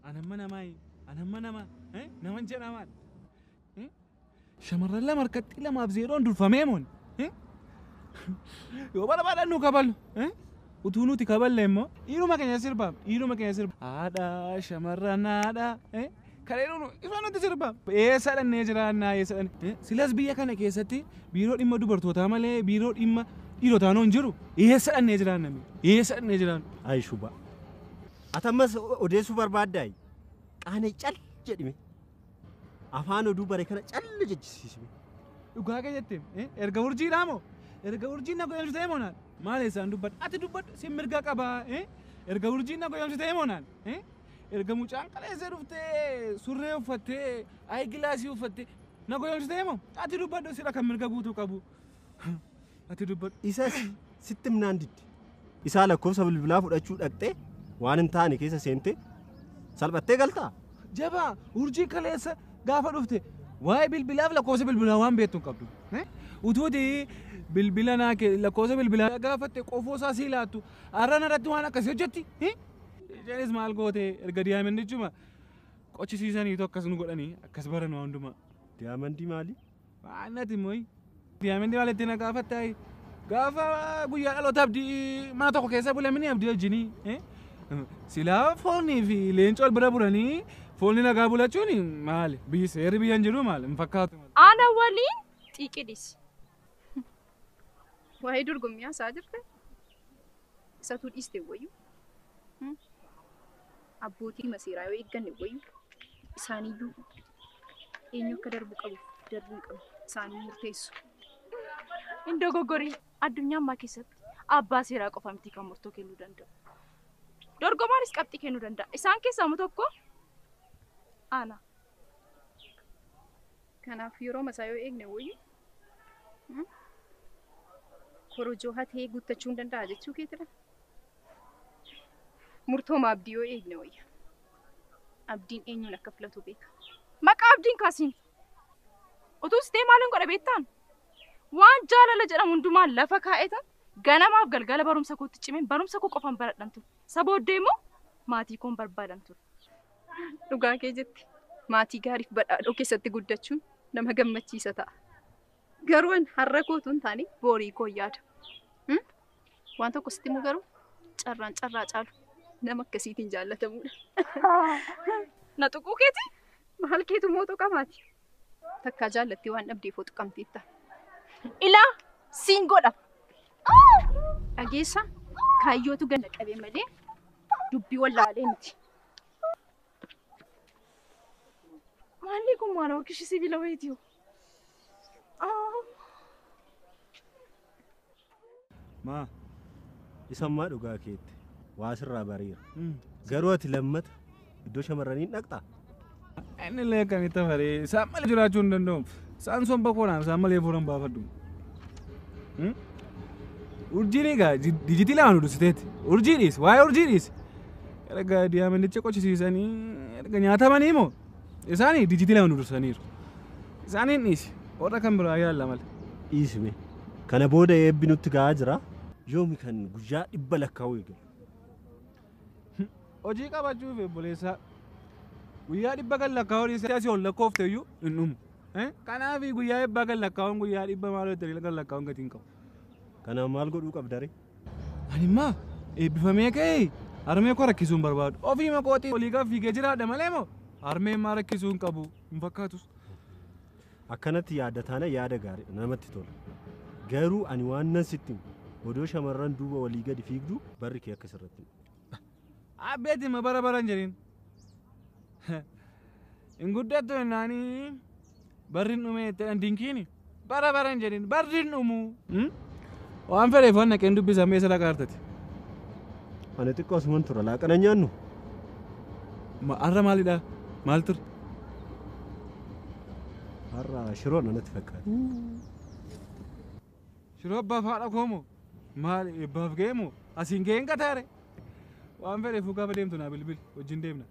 أنا ما نما نمان جنامان شمر الله مركت إلا ما بزيرون دول فميمون يو بلا نو كابل وتونو تكابل لمو إيرو ما كان يصير بام هذا شمر نادا كارينو إفانو تسير بام إيسا النجران إيسا سلاس بيا كان كيساتي بيرو إما دوبرتو تامله بيرو إما إيرو تانو نجرو إيسا النجران نمي إيسا النجران أي شوبا أتمس أوديسو برباداي أنا چل جديمه أفانو دوباره كنا چل جديسيسمه وكاكا جتيم إرجع ورجي رامو إرجع ورجي ناكو يمشي تيمونان ما ليسان دوبات أتى دوبات سيمرجع كبا إرجع ورجي ناكو يمشي تيمونان إرجع موچان كله زروفته سورة وفته أي جلاسي وفته ناكو يمشي تيمون أتى دوبات دوسيرا كمرجع بوتو كابو أتى دوبات إيساس ستم نانديت إيسالا كوسا بالبلاف ورأيشود أكتة وانن تاني كيسا سنتة سالبته غلطة جبا ورجي كليسا غافا رفته واي بالبلاف لكوسا بالبلاوان بيتون كابدو وتودي بالبلانا لكوسا بالبلا غافت قفوسا سيلاتو أرانا ردوانا كسيو جتي جانيس مال قوتي إرقا ديامن نجوما قوشي سيساني تو كسنو قولاني كسبارن واندوما ديامن دي مالي وانا تيموي ديامن دي مالي تينا غافت تاي غافا قويا لو تابدي ما توقع كيسا بولا مني أبدي الجني سلا فوني في لينش أول برابوراني فوني نقابولا توني مال بيسير بيانجرو مال مفكات أنا ولين تيكديس وهاي درقم يا ساجرته ساتود إستويو أبوتي مسيرة ويجن ويو ساني دو إنيو كدر بوك أبو ساني مرتيسو إندو غوري الدنيا ما كيست أبا سيرا قفامتي كمرتو كيلو دندو dorgomaanis qabxii kennuu danda'a. Isaan keessaa tokko ana. Kanaaf yeroo masaa yoo eegne wayyu korojoo hatee guuttachuu danda'a jechuu keetira. Murtooma abdii yoo eegne wayya. Abdiin eenyuun akka filatu beeka. Maqaa abdiin kaasiin. Utuu sitee maaliin godha beektaan? Waan jaalala jedhamu hundumaa lafa kaa'etan ganamaaf galgala barumsa kootti cimeen barumsa koo qofaan baradhan ture. Sabooddee immoo maatii koon barbaadan ture. Dhugaa kee jetti maatii gaariif badhaadhoo keessatti guddachuun nama gammachiisa ta'a. Garuu har'a kootu hin taane boorii koo yaada. Waan tokko sitti immoo garuu carraan carraa caalu nama akkasiitiin jaallatamuudha. Na tuquu keeti maal keetu mootuu qabaati. Takkaa jaallattii waan dhabdeef oo tuqamteetta. Ilaa siin godha. Dhageessa kaayyootu ganna qabee malee dubbii wallaalee miti. Maalli kun maal ookishii sibiila wayiitiyo? Maa isammaa dhugaa keetti waa sirraa bariira. Garuu ati lammata iddoo shamarraniin dhaqxaa? Inni illee akkamitti faree isaan malee jiraachuu hin danda'u. Isaan somba koonaan isaan malee fuudhan baafadhu. Urjiini gaa dijitii lamaan udusiteeti. Urjiidhis waa'ee urjiidhis. Erga diyaamanicha qochisiisanii erga nyaatamanii moo isaanii dijitii lamaan udusaniiru. Isaaniin dhiisi warra kan biraa yaalla malee. Dhiisme kana booda eebbi nutti ga'aa jira. Yoomi kan guyyaa 100 lakkaa'uu eegalu. Hojii qabachuuf eebboleessaa guyyaa 100 kan lakkaa'uu dhiisee asii ol lakkoofte iyyuu hin dhumu. Kanaaf guyyaa 100 kan lakkaa'uun guyyaa 100 maaloo ta'e kan lakkaa'uun gatiin qabu. Kana maal godhuu qabdare? Ani ma eebbifamee ka'ee harmee koo rakkisuun barbaadu. Ofii makootii olii gaafa fiigee jiraadha malee moo harmee maa rakkisuun qabu hin fakkaatus. Akkanatti yaada taana yaada gaarii namatti tola. Garuu ani waan nan sitti odoo shamarran duuba walii gadi fiigdu barri kee akka sirratti. Abbeetti ma bara baran jedhin. Hin guddattu naanii barriin dhumee ta'an dinkiini bara baran jedhin barriin dhumu. Waan fedheef waan naqeen dubbisa meeshaa laqaartati. Ani xiqqoo asuman tura laaqana nyaannu. Har'a maalidha? Maal ture? Har'a shiroo natti fakkaata. Shiroo abbaaf haadha koomoo? Maal abbaaf ga'ee moo? Asiin ga'een qataare? Waan fedheef gaafa deemtu naa bilbil wajjin deemna.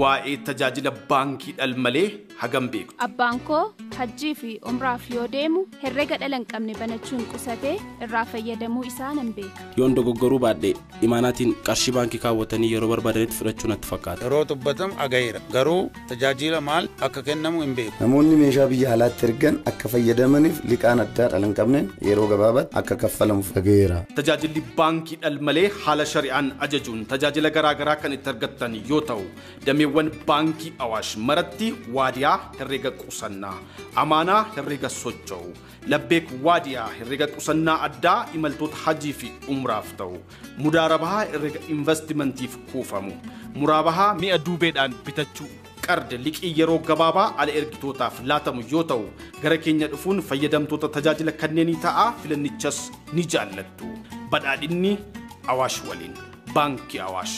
waa'ee tajaajila baankii dhalmalee hagam beektu? Abbaan koo hajjii fi umraaf yoo deemu herrega dhala hin qabne banachuun qusatee irraa fayyadamuu isaa nan beeka. Yoon dogoggoruu baadhee imaanaatiin qarshii baankii kaawwatanii yeroo barbaadanitti fudhachuu natti fakkaata. Yeroo dubbatamu agayeera. Garuu tajaajila maal akka kennamu hin beeku. Namoonni meeshaa biyya alaatti ergan akka fayyadamaniif liqaan addaa dhala hin qabne yeroo gabaabaatti akka kaffalamuuf agayeera. Tajaajilli baankii dhalmalee haala shari'aan ajajuun tajaajila garaagaraa kan itti argattan yoo ta'u dameewwan baankii Awaash maratti waadiyaa herrega qusannaa, amaanaa herrega socho'u, labbeek waadiyaa herrega qusannaa addaa imaltoota hajii fi umraaf ta'u, mudaarabahaa herrega investimentiif kuufamu, muraabahaa mi'a duubeedhaan bitachuu, qarda liqii yeroo gabaabaa ala ergitootaaf laatamu yoo ta'u gara keenya dhufuun fayyadamtoota tajaajila kanneenii ta'aa filannichas ni jaallattu. Badhaadhinni Awaash waliin baankii Awaash.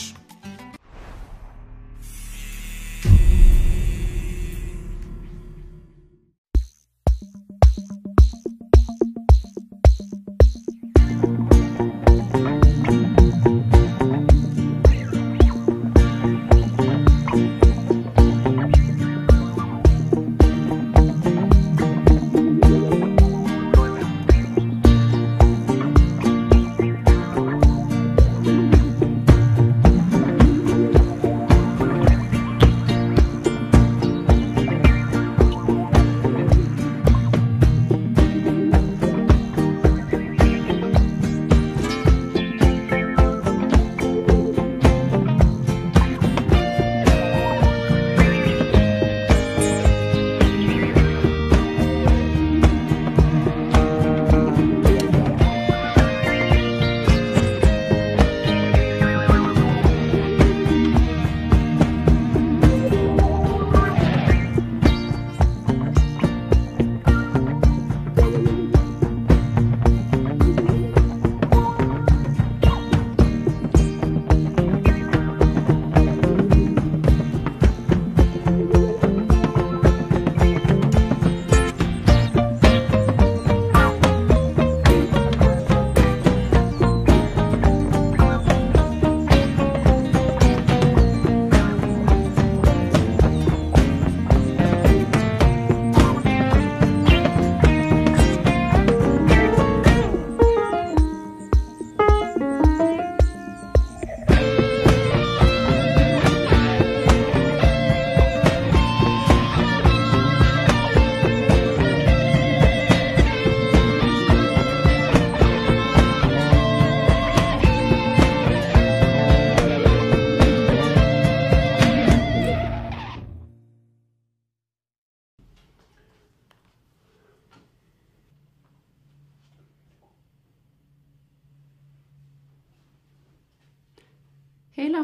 Hello.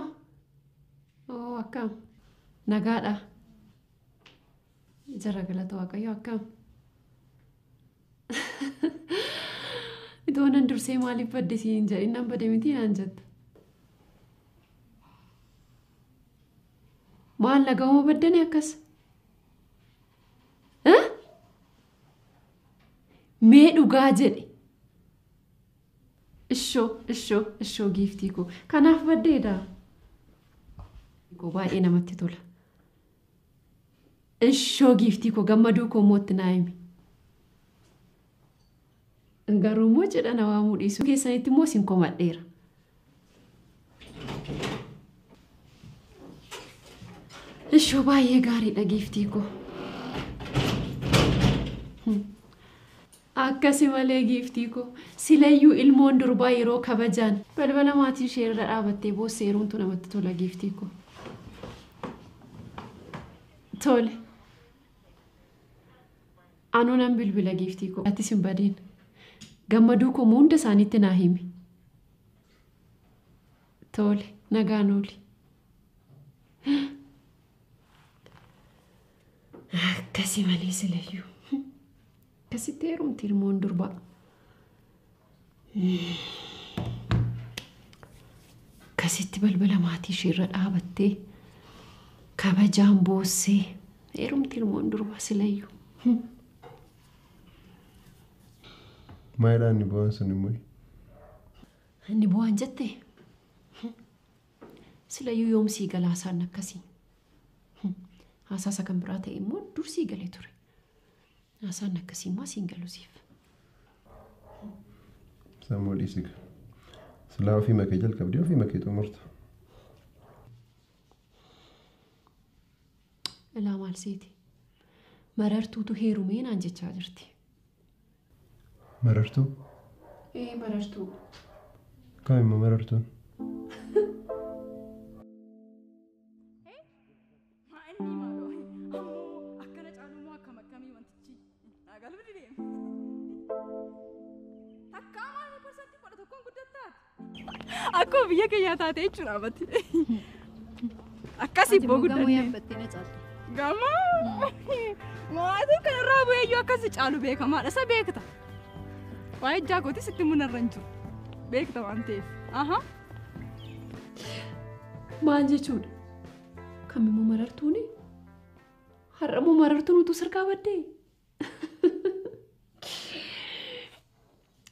Oh, akkam. Nagaadha. Jara galata waaqayyo akkam. Idoonan dursee maaliif badde siin jedhin nan bade miti naan jette. Maal lagamoo baddani akkas? Mee dhugaa jedhe. Ishoo giiftii koo. Kanaaf baddeedha. Koo baay'ee namatti tola. Ishoo giiftii koo gammaduu koo mootti naa himi. Garuu immoo jedha na waamuu dhiisuu keessanitti immoo sin komadheera. Ishoo baay'ee gaariidha giiftii koo. Akkasi malee giiftii koo silayyuu ilmoon durbaa yeroo kabajaan balbala maatii ishee irra dhaabattee boosseeruuntu namatti tola giiftii koo. Tole. Anuu nan bilbila giiftii koo. Ati sin badiin. Gammaduu koo hunda isaaniitti naa himi. Tole nagaan ooli. Akkasi malee silayyuu. Akkasitti heerumti ilmoon durbaa. Akkasitti balbala maatii ishee irra dhaabattee kabajaan boossee heerumti ilmoon durbaa silayyuu. Maayidhaan ni bu'aan sun immoo? Ni bu'aan jettee? Silayyuu yoomsii galaasaan akkasii. Haasasa kan biraa ta'e immoo dursii galee ture. Haasaan akkasii immoo asiin galusiif. Sammuu dhiisiga. Silaa ofii makee jalqabdee ofii makee xumurta. Ilaa maal seeti? Marartuutu heerumee naan jechaa jirti. Marartuu? Marartuu. Kaa'immoo marartuun? Aku biyya keenyaa taatee jechuudha abatti. Akkasii boo guddanne. Gamoo. Maatii kanarraa bu'ee iyyuu akkasi caalu beekamaadha. Isa beekta. Waa'ee jaakootii sitti munarra hin jiru. Beekta waan ta'eef. Aha. Maal jechuudha? Kamimmoo marartuuni? Har'ammoo marartuun utuu sirkaa baddee?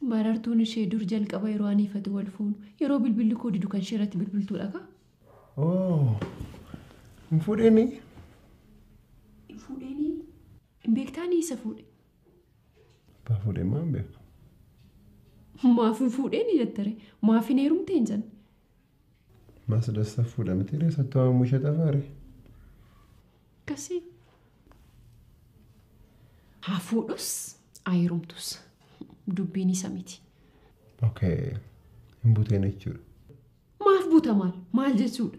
Marartuun ishee dur jalqaba yeroo aniifatu wal fuunu yeroo bilbilli koo didu kan ishee irratti bilbiltuudha ka? Hin fuudheeni? Hin fuudheeni? Hin beektaanii isa fuudhe? Abbaa fuudheen maa hin beeku? Maaf hin fuudheeni jettare? Maaf hin heerumtee hin janne? Maas dasta fuudhamtee reessattuu haamuu ishee xafaare? Akkasii. Haa fuudhus haa heerumtus. Dubbiin isa miti. Okay. Hin buteen jechuudha. Maaf buta maal? Maal jechuudha?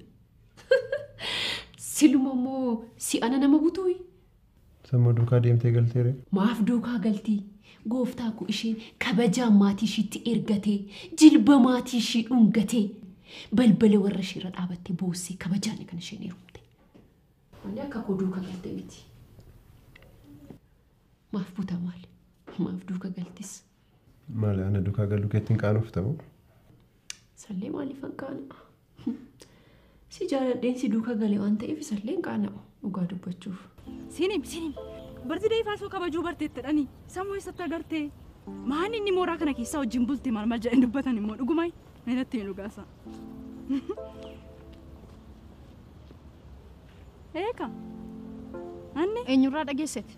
Siluma immoo si ana nama butuuyi. Sammuu duukaa deemtee galteere? Maaf duukaa galtii? Gooftaa ku isheen kabajaa maatii ishiitti ergatee jilba maatii ishii dhungatee balbala warra isheerra dhaabattee boossee kabajaan kan isheen heerumte. Maali akka koo duukaa galtee miti? Maaf buta maal? Maaf duukaa galtis? Maali ana duukaa galuu keetti hin qaanuuf ta'u? Sallee maaliif hin qaana'u? Si jaaladheen si duukaa galee waan ta'eef sallee hin qaana'u dhugaa dubbachuuf. Sinim. Bartidee faasoo kabajuu barteettedhani. Sammuu eessatti agartee? Maan inni mooraa kana keessaa wajjin bulti maal jedhan dubbatan immoo dhugumay? Meelatti hin dhugaasa. Eeka. Anni? Eenyurraa dhageessete?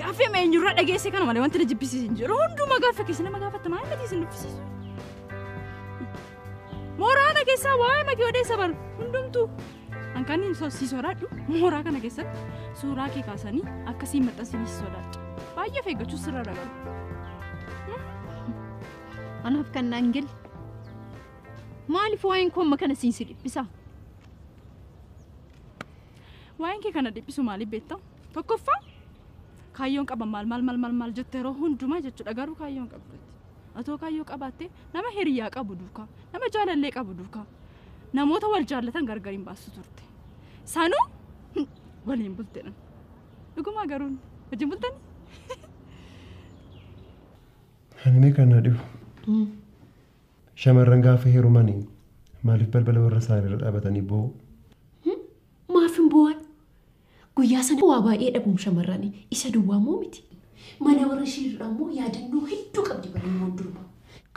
Gaaffii eenyurraa dhageesse kana malee wanti na jibbisiisu hin jiru. Hunduma gaaffii keessa nama gaafatta maal mati isin dubbisiisu? Mooraa kana keessaa waa'ee makii odeessa baru hundumtuu. Ankaan inni si sodaadhu mooraa kana keessatti suuraa kee kaasanii akkasiin maxxansanii si sodaadhu. Baay'ee feeggachuus sirra dhagalu. Anaaf kan naan gil. Maaliif waa'een koo amma kana siin si dhiphisa? Waa'een kee kana dhiphisu maaliif beektaa? Tokkoffaa kaayyoon qaban maal jettee yeroo hundumaa jechuudha garuu kaayyoon qabdu. Atoo kaayyoo qabaattee nama hiriyaa qabu duukaa nama jaalallee qabu duukaa namoota wal jaallatan gargariin baasu turte. Sanuu waliin bulteedhaan. Dhugumaa garuu wajjin bultanii? Ani kana dhibu. Shamarran gaafa heerumanii maaliif balbala warra isaanii irra dhaabatanii boo'u? Maaf hin boo'an? Guyyaa sana waa baay'ee dhabuun shamarranii isa duwwaa moo miti? Mana warra ishiirraa immoo yaadannoo hedduu qabdi bal'inaan durba.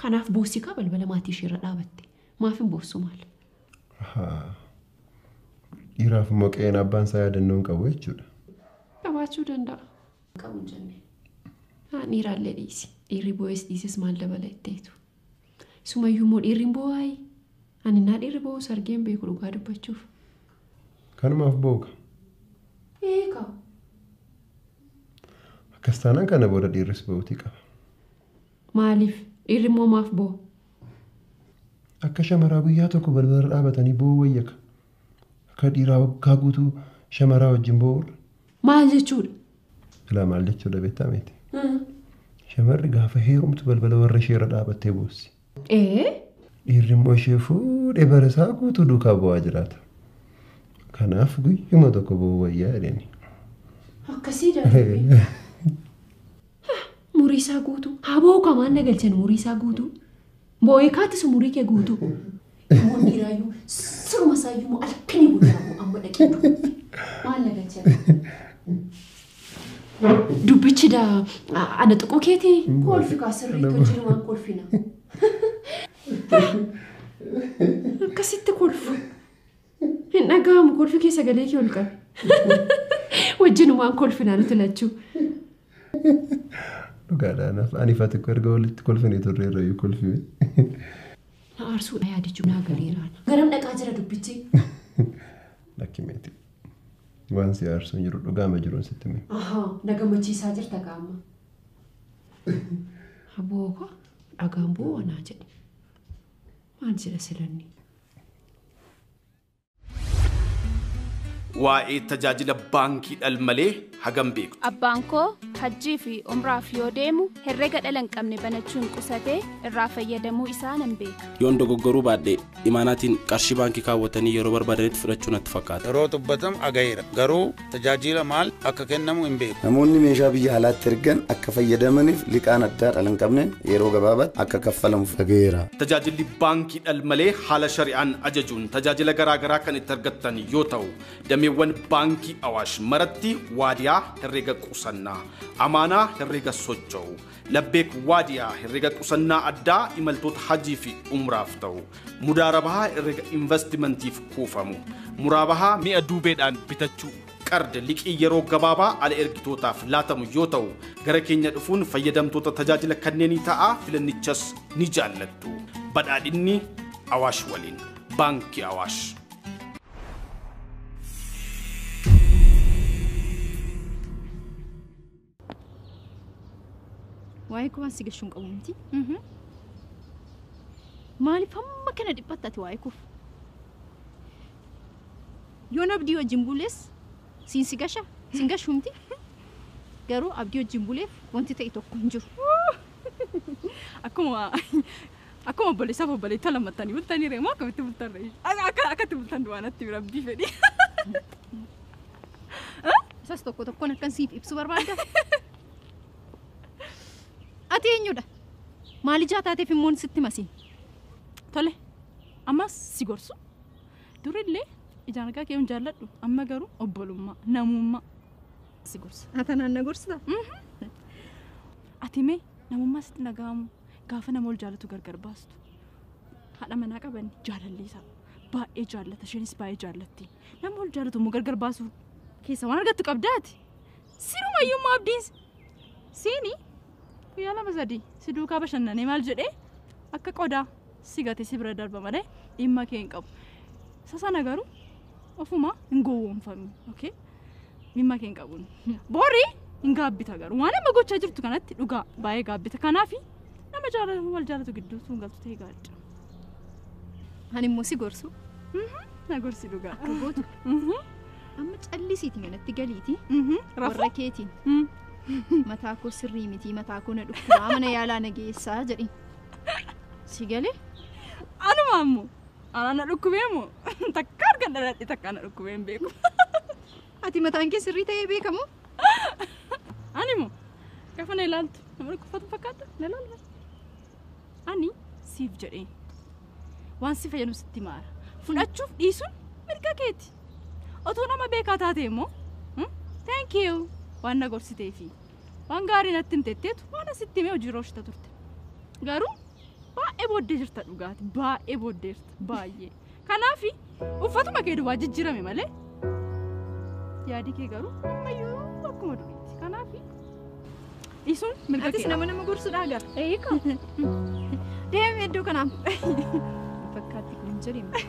Kanaaf boosikaa balbala maatii ishiirra dhaabatte. Maaf hin boossu maal? Dhiiraaf immoo qe'een abbaan isaa yaadannoo hin qabu jechuudha. Qabaachuu danda'a. Qabu hin jenne. Dhiiraallee dhiisi. Dhiirri boo'es dhiises maal dabala itteetu. Sumayyuu immoo dhiirri hin boo'aayi. Ani naa dhiirri boo'us argeen beeku dhugaa dubbachuuf. Kanumaaf booka. Eegaa. Akkas taanaan kana booda dhiirris boo'uutii qaba. Maaliif? Dhiirri immoo maaf boo'a? Akka shamaraa guyyaa tokko balbala dhaabatanii boo'u wayyaka. Akka dhiiraa waggaa guutuu shamaraa wajjin boo'uudha. Maal jechuudha? Ilaa maal jechuudha beektaa miti? Shamarri gaafa heerumtu balbala warra isheerra dhaabattee boossi. Dhiirri immoo ishee fuudhee bara isaa guutuu duukaa boo'aa jiraata. Kanaaf guyyuma tokko boo'u wayyaa jedhani. Akkasii darbee. Murii isaa guutuu. Haa boo'u kamaan na galchan murii isaa guutuu. Boo'ee kaattisu murii kee guutuu. Namoonni dhiiraayyuu siruma isaayyuu halkanii guddaa amma dhaqee dubbatti. Maal na galchan? Dubbichi ana xiqqoo keetii kolfi kaasirriitti hojii waan kolfina. Akkasitti kolfu. Hin dhaga'amu kolfi keessa galee kee ol qabe. Wajjinumaan kolfinaan tulachuu. Dhugaadhaanaaf ani faati erga walitti kolfinee turreerrayyuu kolfime. Na aarsuudha yaadichuu naa galeeraan. Garam dhaqaa jira dubbichi. Lakkimeeti. Waan si aarsuun jiru dhugaama jiruun sitti mee. Na gammachiisaa jirta qaama. Abooko dhagaan bu'oonaa jedhe. Maal jedha silanni? Waa'ee tajaajila baankii dhalmalee hagam beektu. Abbaan koo hajjii fi umraaf yoo deemu herrega dhala hin qabne banachuun qusatee irraa fayyadamuu isaa nan beeka. Yoon dogoggoruu baadhee imaanaatiin qarshii baankii kaawwatanii yeroo barbaadanitti fudhachuu natti fakkaata. Yeroo dubbatamu agayeera. Garuu tajaajila maal akka kennamu hin beeku. Namoonni meeshaa biyya alaatti ergan akka fayyadamaniif liqaan addaa dhala hin qabneen yeroo gabaabaatti akka kaffalamuuf agayeera. Tajaajilli baankii dhalmalee haala shari'aan ajajuun tajaajila garaagaraa kan itti argattan yoo ta'u, dameewwan baankii Awaash maratti waadiyaa herrega qusannaa, amaanaa herrega socho'u, labbeek waadiyaa herrega qusannaa addaa imaltoota hajii fi umraaf ta'u, mudaarabahaa herrega investimentiif kuufamu, muraabahaa mi'a duubeedhaan bitachuu, qarda liqii yeroo gabaabaa ala ergitootaaf laatamu yoo ta'u, gara keenya dhufuun fayyadamtoota tajaajila kanneenii ta'aa filannichas ni jaallattu. Badhaadhinni Awaash waliin. Baankii Awaash. Waa'ee kuwaan si gashuun qabu miti. Maaliif hamma kana dhiphattati waa'ee kuuf? Yoon abdii wajjin bulees siin si gasha, siin gashuu miti. Garuu abdii wajjin buleef wanti ta'e tokko hin jiru. Akkuma obboleessaaf obboleetta lammattanii bultanii reemoo akkamitti bultan reeyi? Akkatti bultan du'aanatti bira abdii fedhi. Isas tokko tokkoon akkan siif ibsu barbaadda? Ati eenyudha? Maali jaataateef immoo sitti masiin? Tole, ammas si gorsu. Durillee ijaan argaa kee hin jaalladhu. Amma garuu obbolummaa, namummaa si gorsa. Ati naan na gorsita? Ati mee namummaa sitti nagaamu gaafa nama ol jaallatu gargar baastu. Haadha manaa qaban jaalalliisa. Baay'ee jaallata, isheenis baay'ee jaallatti. Nama ol jaallatu immoo gargar baasuu keessa waan argattu qabdaati. Sirumayyummaa abdiin siini. Guyyaa lama sadii si duukaa bashannanee maal jedhee akka qodaa si gate si bira darba malee dhimma kee hin qabu. Sasana garuu ofuma hin gowwoomfamu. Okay? Dhimma kee hin qabu. Boori hin gaabbita garuu waan amma gochaa jirtu kanatti dhugaa baay'ee gaabbita. Kanaaf nama jaalatu wal jaalatu gidduu sun galtu ta'e gaadha. Ani immoo si gorsu. Na gorsi dhugaa. Akka gootu. Amma callisiiti manatti galiiti. Warra keetiin. Mataa koo sirrii miti mataa koo na dhukkubaa mana yaalaa na geessaa jedhi. Si galee? Anuma ammoo ana na dhukkubee moo takka argan dhaladhe takka na dhukkubee hin beeku. Ati mataan kee sirrii ta'ee beekamu? Ani moo gaafa na ilaaltu nama dhukkubatu fakkaata na ilaalta. Ani siif jedheen waan si fayyadu sitti maara. Fudhachuuf dhiisuun mirga keeti. Otoo nama beekaa taate immoo thank you. Waan na gorsiteefi waan gaarii natti hin tetteetu waan asitti himee hojii rooshita turte. Garuu baay'ee booddee jirta dhugaati. Baay'ee booddee jirta baay'ee. Kanaaf uffatuma kee duwwaa jijjiirame malee yaadi kee garuu ammayyuu akkuma duriiti. Kanaaf dhiisuun mirga kee. Atis nama gorsuudhaa gara. Eeyyika. Deemee iddoo kanaaf. Fakkaatti kun hin jirima.